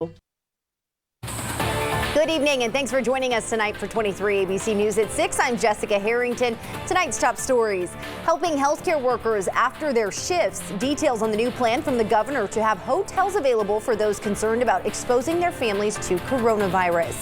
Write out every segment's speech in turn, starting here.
Good evening and thanks for joining us tonight for 23 ABC News at 6. I'm Jessica Harrington. Tonight's top stories: helping healthcare workers after their shifts. Details on the new plan from the governor to have hotels available for those concerned about exposing their families to coronavirus.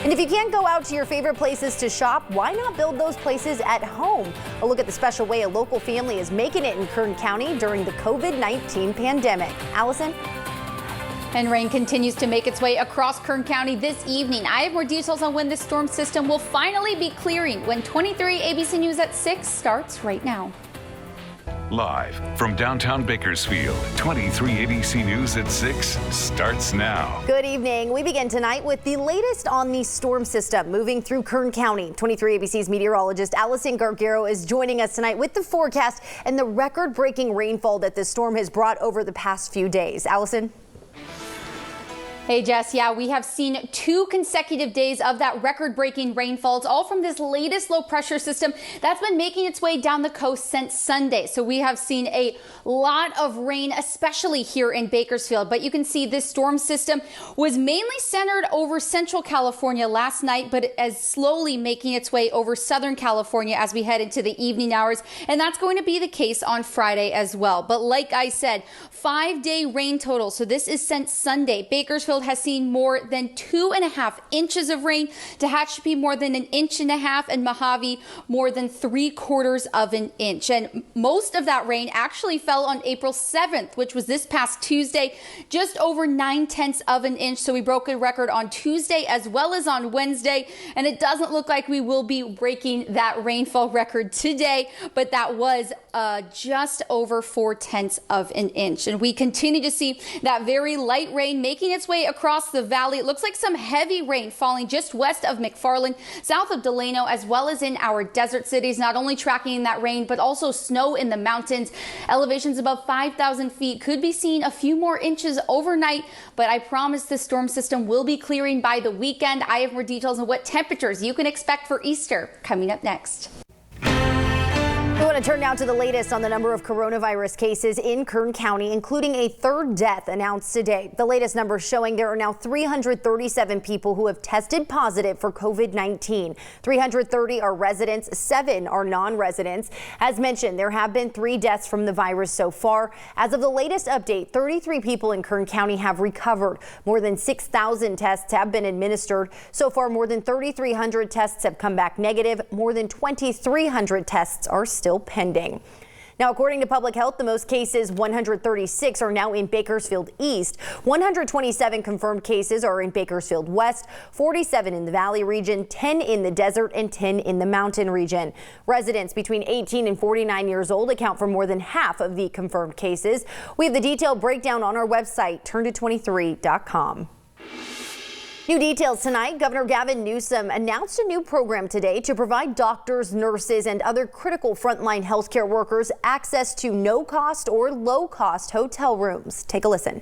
And if you can't go out to your favorite places to shop, why not build those places at home? A look at the special way a local family is making it in Kern County during the COVID-19 pandemic. Allison? And rain continues to make its way across Kern County this evening. I have more details on when the storm system will finally be clearing when 23 ABC News at 6 starts right now. Live from downtown Bakersfield, 23 ABC News at 6 starts now. Good evening. We begin tonight with the latest on the storm system moving through Kern County. 23 ABC's meteorologist Allison Gargaro is joining us tonight with the forecast and the record-breaking rainfall that this storm has brought over the past few days. Allison? Hey Jess, yeah, we have seen 2 consecutive days of that record-breaking rainfall. It's all from this latest low pressure system that's been making its way down the coast since Sunday. So we have seen a lot of rain, especially here in Bakersfield. But you can see this storm system was mainly centered over Central California last night, but is slowly making its way over Southern California as we head into the evening hours. And that's going to be the case on Friday as well. But like I said, 5-day rain total. So this is since Sunday. Bakersfield has seen more than 2.5 inches of rain. Tehachapi more than 1.5 inches, and Mojave more than 3/4 of an inch. And most of that rain actually fell on April 7th, which was this past Tuesday, just over 9/10 of an inch. So we broke a record on Tuesday as well as on Wednesday, and it doesn't look like we will be breaking that rainfall record today, but that was just over 4/10 of an inch. And we continue to see that very light rain making its way across the valley. It looks like some heavy rain falling just west of McFarland, south of Delano, as well as in our desert cities, not only tracking that rain, but also snow in the mountains. Elevations above 5,000 feet could be seen a few more inches overnight, but I promise this storm system will be clearing by the weekend. I have more details on what temperatures you can expect for Easter coming up next. We want to turn now to the latest on the number of coronavirus cases in Kern County, including a 3rd death announced today. The latest numbers showing there are now 337 people who have tested positive for COVID-19. 330 are residents, 7 are non-residents. As mentioned, there have been 3 deaths from the virus so far. As of the latest update, 33 people in Kern County have recovered. More than 6,000 tests have been administered. So far, more than 3,300 tests have come back negative. More than 2,300 tests are still pending. Now, according to Public Health, the most cases, 136, are now in Bakersfield East. 127 confirmed cases are in Bakersfield West, 47 in the Valley region, 10 in the desert, and 10 in the mountain region. Residents between 18 and 49 years old account for more than half of the confirmed cases. We have the detailed breakdown on our website, turnto23.com. New details tonight. Governor Gavin Newsom announced a new program today to provide doctors, nurses, and other critical frontline healthcare workers access to no-cost or low-cost hotel rooms. Take a listen.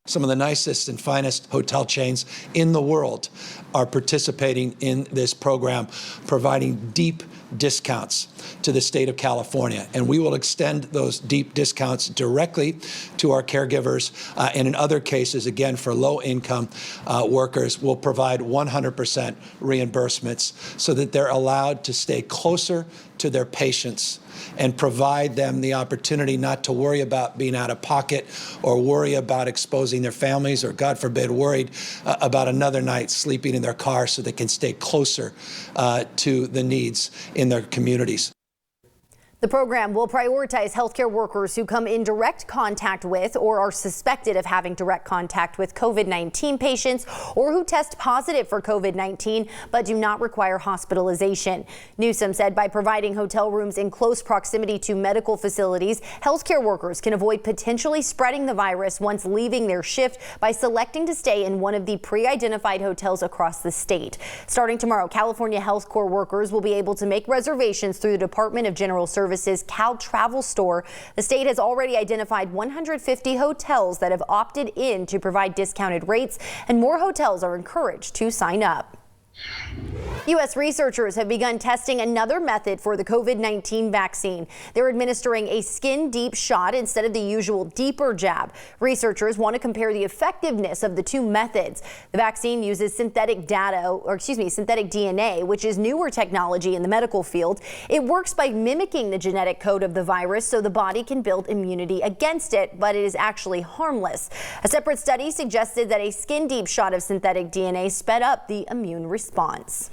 Some of the nicest and finest hotel chains in the world are participating in this program, providing deep discounts to the state of California. And we will extend those deep discounts directly to our caregivers. And in other cases, again, for low-income workers, we'll provide 100% reimbursements so that they're allowed to stay closer to their patients and provide them the opportunity not to worry about being out of pocket or worry about exposing their families or, God forbid, worried about another night sleeping in their car, so they can stay closer to the needs in their communities. The program will prioritize healthcare workers who come in direct contact with or are suspected of having direct contact with COVID-19 patients or who test positive for COVID-19 but do not require hospitalization. Newsom said by providing hotel rooms in close proximity to medical facilities, healthcare workers can avoid potentially spreading the virus once leaving their shift by selecting to stay in one of the pre-identified hotels across the state. Starting tomorrow, California Health Corps workers will be able to make reservations through the Department of General Services Cal Travel Store. The state has already identified 150 hotels that have opted in to provide discounted rates, and more hotels are encouraged to sign up. U.S. researchers have begun testing another method for the COVID-19 vaccine. They're administering a skin-deep shot instead of the usual deeper jab. Researchers want to compare the effectiveness of the two methods. The vaccine uses synthetic DNA, which is newer technology in the medical field. It works by mimicking the genetic code of the virus so the body can build immunity against it, but it is actually harmless. A separate study suggested that a skin-deep shot of synthetic DNA sped up the immune response.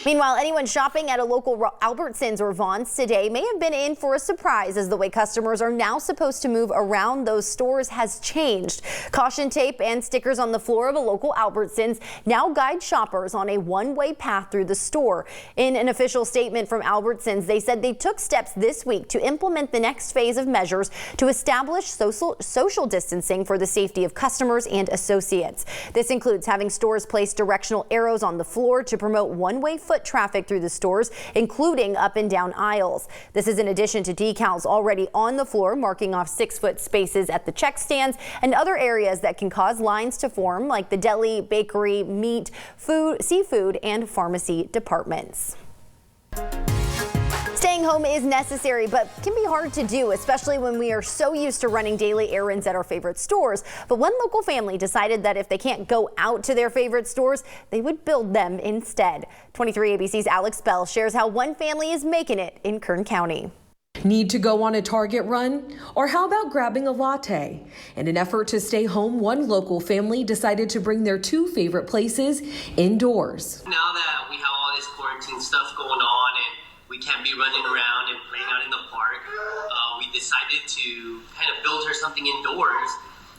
Meanwhile, anyone shopping at a local Albertsons or Vons today may have been in for a surprise, as the way customers are now supposed to move around those stores has changed. Caution tape and stickers on the floor of a local Albertsons now guide shoppers on a one-way path through the store. In an official statement from Albertsons, they said they took steps this week to implement the next phase of measures to establish social distancing for the safety of customers and associates. This includes having stores place directional arrows on the floor to promote one-way foot traffic through the stores, including up and down aisles. This is in addition to decals already on the floor marking off 6-foot spaces at the check stands and other areas that can cause lines to form, like the deli, bakery, meat, food, seafood, and pharmacy departments. Staying home is necessary, but can be hard to do, especially when we are so used to running daily errands at our favorite stores. But one local family decided that if they can't go out to their favorite stores, they would build them instead. 23 ABC's Alex Bell shares how one family is making it in Kern County. Need to go on a Target run? Or how about grabbing a latte? In an effort to stay home, one local family decided to bring their two favorite places indoors. Now that we have all this quarantine stuff going on and we can't be running around and playing out in the park, we decided to kind of build her something indoors,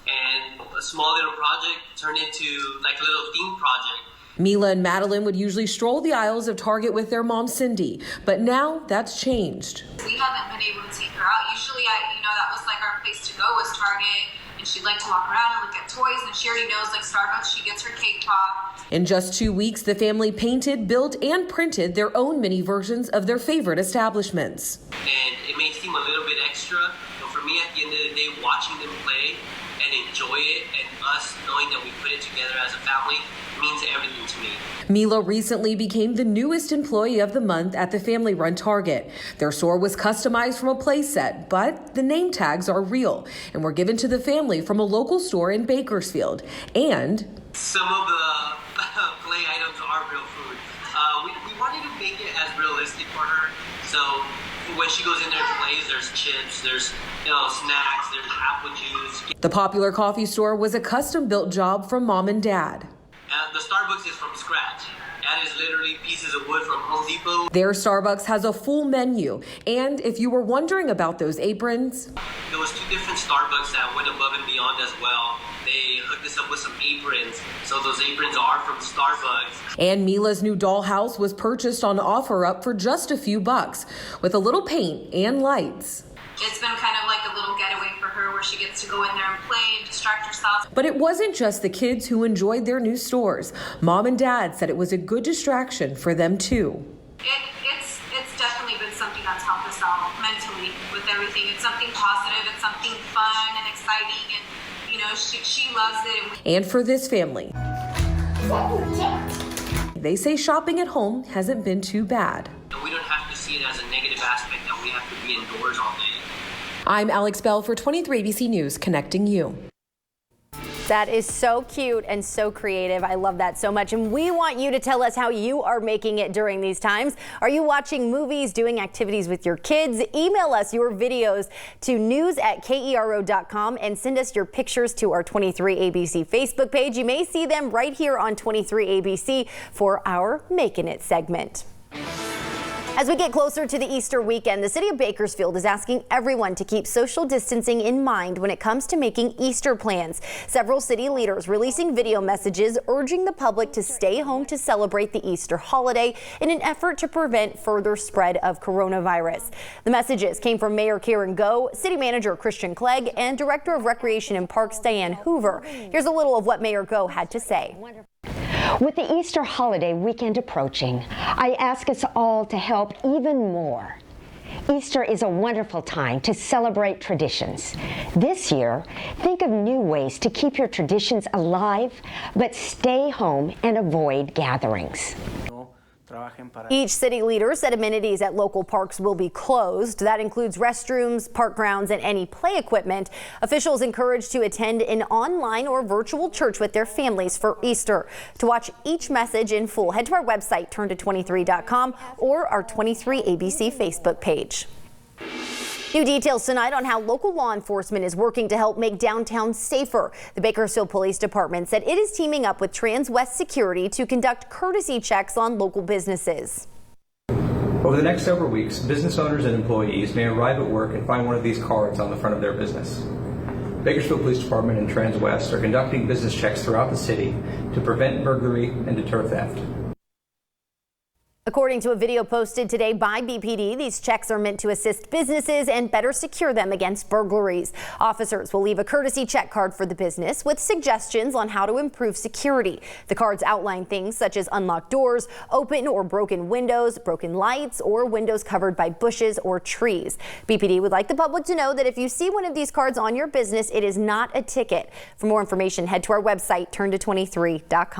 and a small little project turned into like a little theme project. Mila and Madeline would usually stroll the aisles of Target with their mom, Cindy, but now that's changed. We haven't been able to take her out. Usually, that was like our place to go was Target, and she'd like to walk around and look at toys, and she already knows, like Starbucks, she gets her cake pop. In just 2 weeks, the family painted, built, and printed their own mini versions of their favorite establishments. And it may seem a little bit extra, but for me, at the end of the day, watching them play and enjoy it, and us knowing that we put it together as a family, means everything to me. Mila recently became the newest employee of the month at the family-run Target. Their store was customized from a play set, but the name tags are real and were given to the family from a local store in Bakersfield. And some of the play items are real food. We wanted to make it as realistic for her. So when she goes in there and plays, there's chips, there's snacks, there's apple juice. The popular coffee store was a custom-built job from mom and dad. The Starbucks is from scratch. That is literally pieces of wood from Home Depot. Their Starbucks has a full menu. And if you were wondering about those aprons, there was 2 different Starbucks that went above and beyond as well. They hooked us up with some aprons. So those aprons are from Starbucks. And Mila's new dollhouse was purchased on OfferUp for just a few bucks with a little paint and lights. It's been kind of like a little getaway for her where she gets to go in there and play and distract herself. But it wasn't just the kids who enjoyed their new stores. Mom and dad said it was a good distraction for them too. It's definitely been something that's helped us out mentally with everything. It's something positive, it's something fun and exciting, and she loves it. And for this family, they say shopping at home hasn't been too bad. We don't have to see it as a negative aspect that we have to be indoors all day. I'm Alex Bell for 23 ABC News, connecting you. That is so cute and so creative. I love that so much. And we want you to tell us how you are making it during these times. Are you watching movies, doing activities with your kids? Email us your videos to news@kero.com and send us your pictures to our 23 ABC Facebook page. You may see them right here on 23 ABC for our Making It segment. As we get closer to the Easter weekend, the city of Bakersfield is asking everyone to keep social distancing in mind when it comes to making Easter plans. Several city leaders releasing video messages urging the public to stay home to celebrate the Easter holiday in an effort to prevent further spread of coronavirus. The messages came from Mayor Karen Go, City Manager Christian Clegg, and Director of Recreation and Parks Diane Hoover. Here's a little of what Mayor Go had to say. With the Easter holiday weekend approaching, I ask us all to help even more. Easter is a wonderful time to celebrate traditions. This year, think of new ways to keep your traditions alive, but stay home and avoid gatherings. Each city leader said amenities at local parks will be closed. That includes restrooms, park grounds, and any play equipment. Officials encouraged to attend an online or virtual church with their families for Easter. To watch each message in full, head to our website, turn23.com, or our 23ABC Facebook page. New details tonight on how local law enforcement is working to help make downtown safer. The Bakersfield Police Department said it is teaming up with Transwest Security to conduct courtesy checks on local businesses. Over the next several weeks, business owners and employees may arrive at work and find one of these cards on the front of their business. Bakersfield Police Department and Transwest are conducting business checks throughout the city to prevent burglary and deter theft. According to a video posted today by BPD, these checks are meant to assist businesses and better secure them against burglaries. Officers will leave a courtesy check card for the business with suggestions on how to improve security. The cards outline things such as unlocked doors, open or broken windows, broken lights, or windows covered by bushes or trees. BPD would like the public to know that if you see one of these cards on your business, it is not a ticket. For more information, head to our website, turn23.com.